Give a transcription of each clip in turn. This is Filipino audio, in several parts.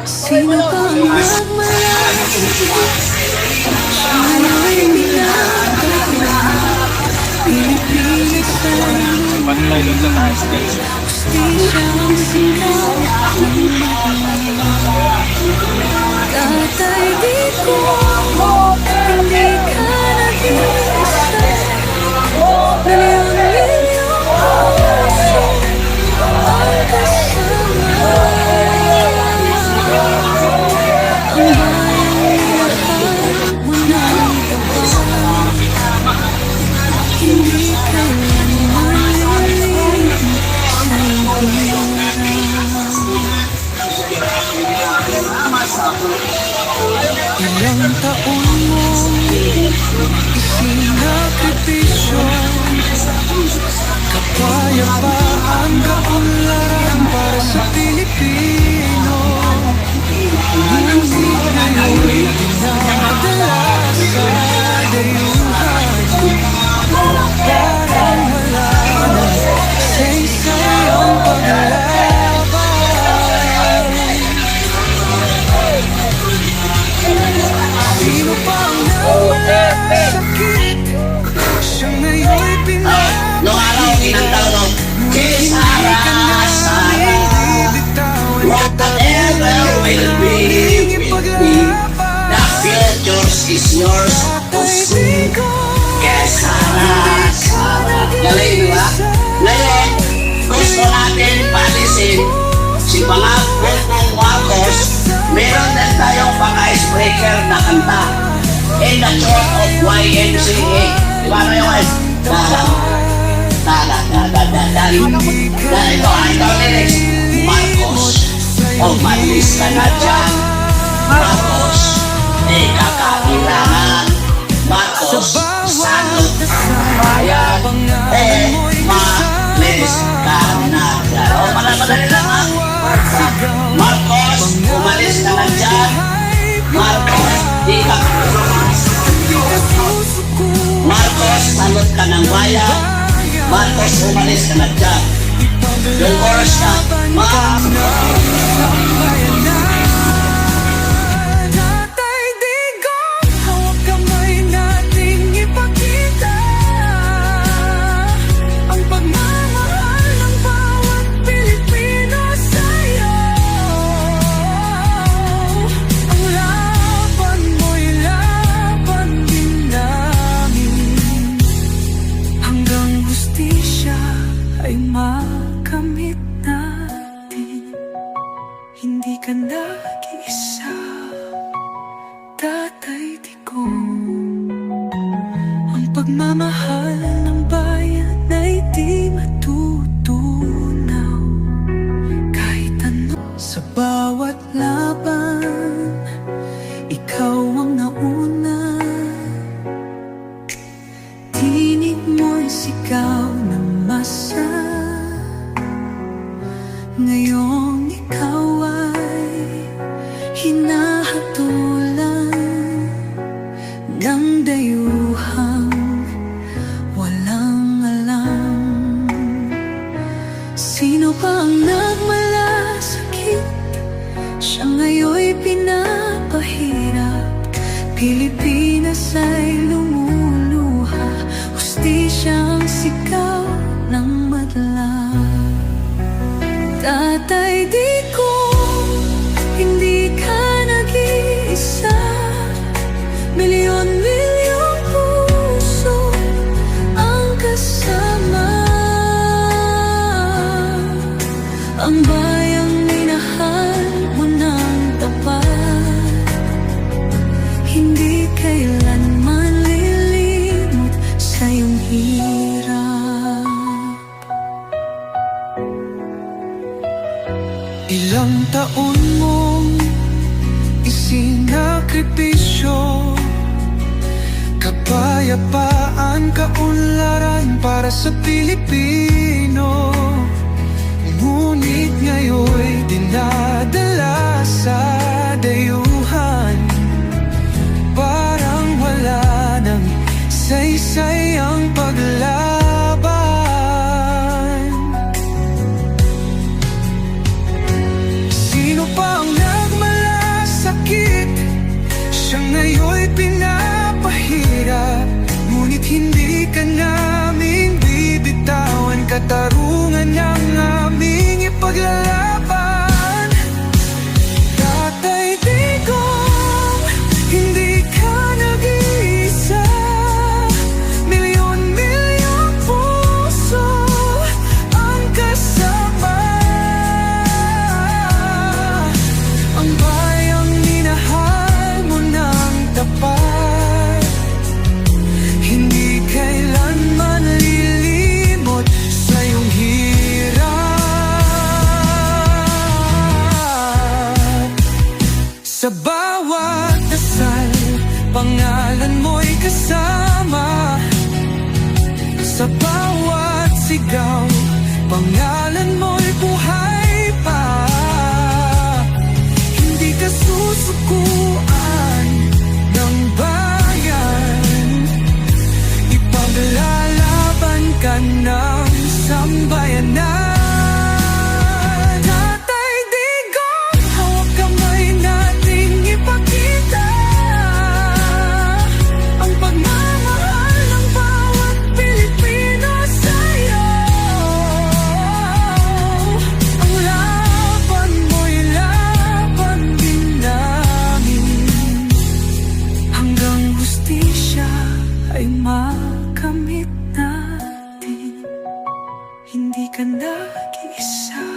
Sino ba ang magmalaki? Siya'y pinagkakala. Pinipilit sa'yo. Hustisiyang sigaw ng magmahal. Tatay di ko, hindi ka nag-iisa. Milyon-milyong puso ang kasama. Ilang taon mong isinakripisyo, kapayapaan, kaunlaran para sa Pilipino. Ngunit ngayon'y dinadala sa dayuhan. Parang wala na saysay ang paglaban. Sino pa ang nagmalasakit? Siya ngayon'y pinapahirap. Ngunit hindi ka namin bibitawan. Whatever will be, the future is yours to see. Kesaras. Galing, di ba? Ngayon, gusto natin palisin si mga Bongbong Marcos. Meron din tayong mga icebreaker na kanta in the church of YMCA. Paano yung ito lyrics. Marcos, umalis ka na dyan. Marcos, di ka kailangan. Marcos, sanot ang bayan. Umalis ka na dyan. O, madali lang ha. Marcos, umalis ka na dyan. Marcos, di ka kailangan. Marcos, sanot ka ng bayan. Marcos, umalis ka na dyan. Yung oras na, Tatay Digong, hawak kamay nating ipakita ang pagmamahal ng bawat Pilipino sa'yo. Ang laban mo'y laban din namin, hanggang hustisya ay makamit natin. Hindi ka nag-iisa, Tatay Digong. Ang pagmamahal ng bayan ay di matutunaw kahit ano. Sa bawat laban, ikaw ang nauna. Tinig mo'y sigaw ng masa. Ngayong ikaw ay hinahatulan ng dayuhang walang alam. Sino pa ang nagmalasakit? Siya ngayon'y pinapahirap. Pilipinas ay lumuluha. Hustisya ang sigaw ng madlang. Tatay Digong, hindi ka nag-iisa. Milyon-milyong puso ang kasama. Ang bayang minahal mo ng tapat, hindi kailanman lilimot sa iyong hirap. Ilang taon mong isinakripisyo, kapayapaan, kaunlaran para sa Pilipino. Ngunit ngayon'y dinadala sa dayuhan. ngayon'y pinapahirap, ngunit hindi ka naming bibitawan. Katarungan ang aming ipaglalaban. Tatay Digong, hindi ka nag-iisa. Milyon-milyong puso ang kasama. Ang bayang minahal mo ng tapat, hindi kailanman lilimot sa iyong hirap. Sa bawat dasal, pangalan mo'y kasama. Sa bawat sigaw, pangalan mo'y buhay pa. Hindi ka susukuan ng bayan, ipaglalaban ka ng sambayanan. Tatay Digong, hawak kamay nating ipakita ang pagmamahal ng bawat Pilipino sa'yo. Ang laban mo'y laban din namin, hanggang hustisya ay makamit natin. Hindi ka nag-iisa,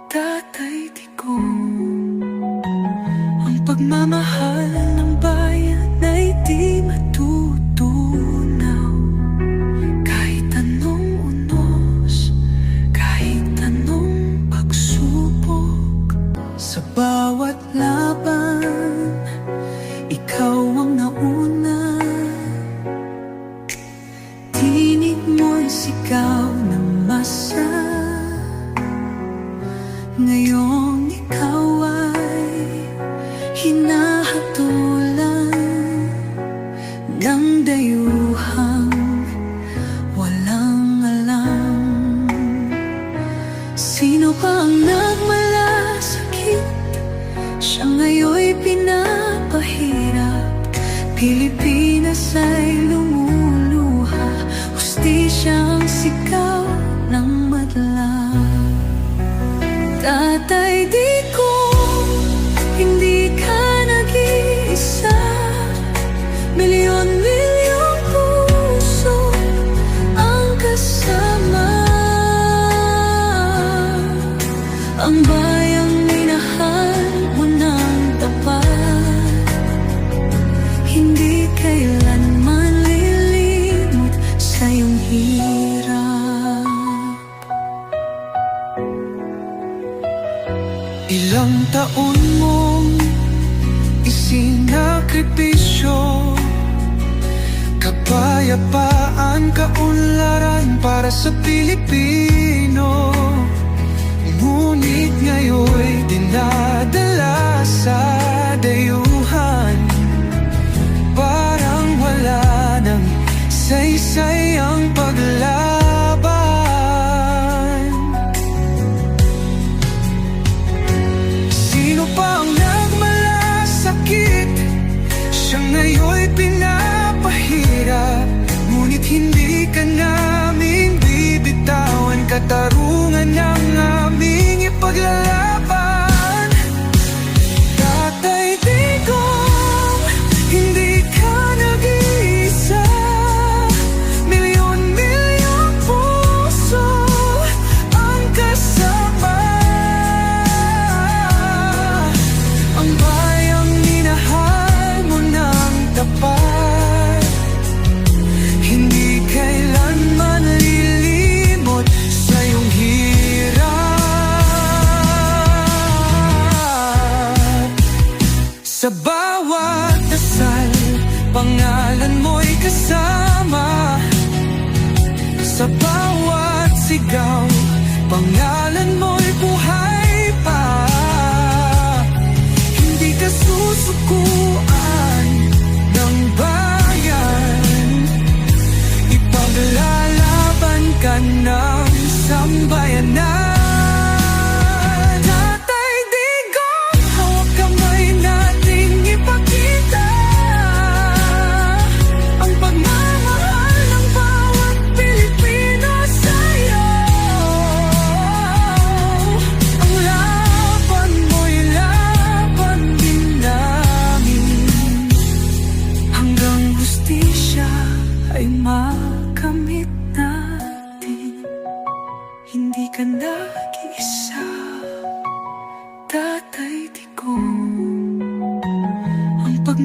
Tatay Digong. Ang pagmamahal ng bayan ay di matutunaw. Kahit anong unos, kahit anong pagsubok. Sa bawat laban, ikaw ang nauna. Tinig mo'y sigaw ng masa. Ngayong ikaw ay hinahatulan ng dayuhang walang alam. Sino pa ang nagmalasakit? Siya ngayon'y pinapahirap. Pilipinas ay lumuluha, hustisya ang sigaw ng madla. Tatay Digong, hindi ka nag-iisa. Milyon-milyong puso ang kasama. Ang bayang minahal mo ng tapat, hindi kailanman lilimot sa iyong hirap. Ilang taon mong isinakripisyo, kapayapaan, kaunlaran para sa Pilipino. Ngunit ngayon'y dinadala sa dayuhan. Parang wala nang saysay ang paglaban. Sino pa ang nagmalasakit? Siya ngayon'y pinapahirap, ngunit hindi ka naming bibitawan. Katarungan ang aming ipaglalaban. Tatay Digong, hindi ka nag-iisa. Milyon-milyong puso ang kasama. Ang bayang minahal mo ng tapat, hindi kailanman lilimot sa iyong hirap. Sa bawat dasal, pangalan mo'y kasama. Sa bawat sigaw, pangalan mo'y buhay pa. Hindi ka susukuan ng bayan, ipaglalaban ka ng sambayanan. Tatay Digong, hawak kamay nating ipakita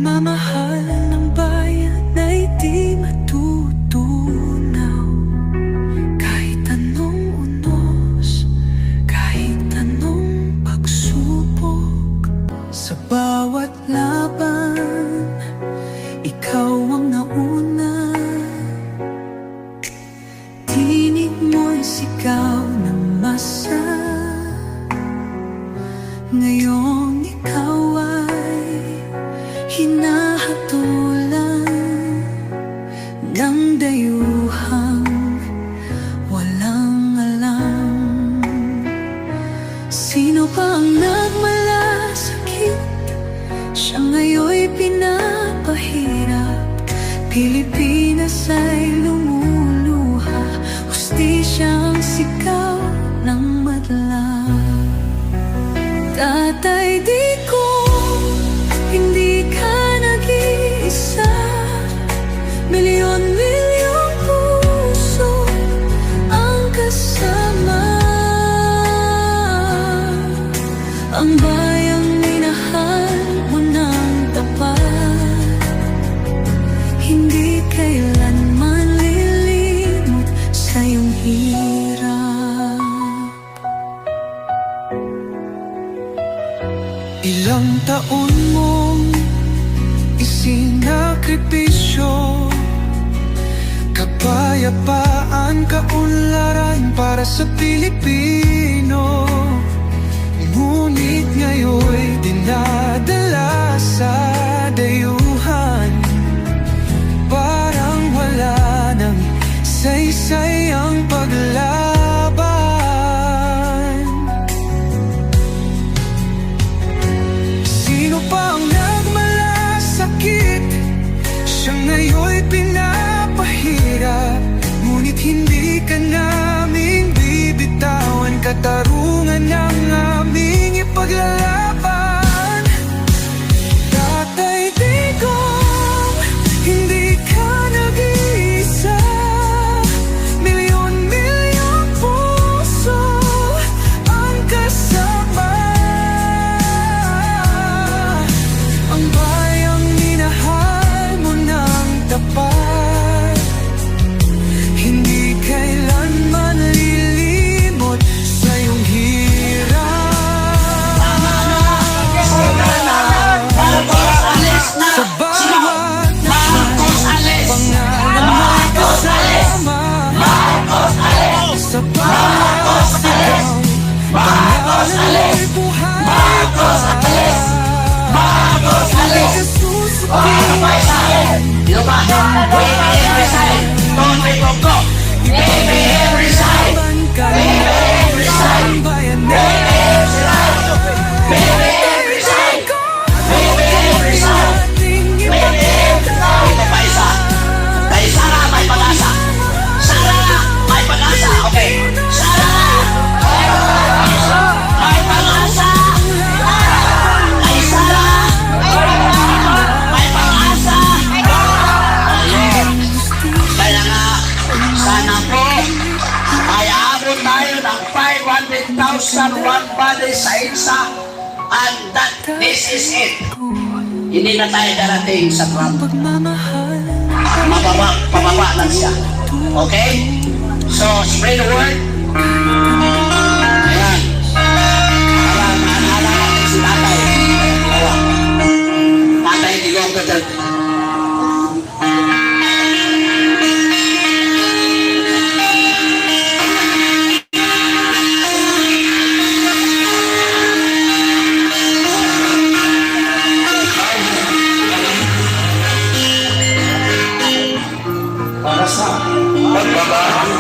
pagmamahal ng bayan ay di matutunaw. Kahit anong unos, kahit anong pagsubok, sa bawat laban, ikaw ang nauna. Tinig mo'y sigaw ng masa. Ngayong ikaw ay hinahatulan ng dayuhang walang alam. Sino pa ang nagmalasakit? Siya ngayon'y pinapahirap. Pilipinas ay lumuluha, hustisya ang sigaw ng madla. Tatay, di ko hindi ka nag-iisa. Milyon-milyong puso ang kasama. Ang bayang minahal mo ng tapat, hindi kailanman lilimot sa iyong hirap. Ilang taon mong isinakripisyo, kapayapaan, kaunlaran para sa Pilipino. Ngunit ngayon'y dinadala sa dayuhan. Parang wala nang saysay ang paglaban. Sino pa ang nagmalasakit? Siya ngayon'y pinapahirap. Ngunit hindi ka naming bibitawan. Katarungan ang aming ipaglalaban. Tatay Digong, hindi ka nag-iisa. Milyon-milyong puso ang kasama. Ang bayang minahal mo ng tapat, hindi kailanman lilimot sa iyong hirap. Sa bawat pangalan mo'y kasama. Sa bawat sigaw, pangalan mo'y buhay pa. Hindi ka susundin. Dito ba? Baby every side. Tontoy Bongo. Baby every side. Baby every side. Baby every side. Baby every side. Baby every side. Baby every side. Ito pa isa. Kay Sara may pag-asa. Sara may pag-asa. Okay. Sara may pag-asa. Kay Sara may pag-asa. Kaya nga, sana po ay abot tayo ng 500,000 one body sa isa, and that this is it. Hindi na tayo darating sa Trump. Pagmamahal Pababa lang siya. Okay? So, spread the word. Ayan. Para maalala natin si tatay. Tatay, hindi ko ang gagawin. Para sa pagbabago.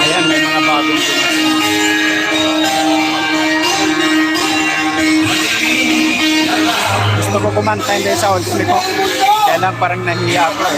Ayan, may mga bagong gusto ko kumanta hindi sa old school ko. Kaya lang parang nahiya ako eh.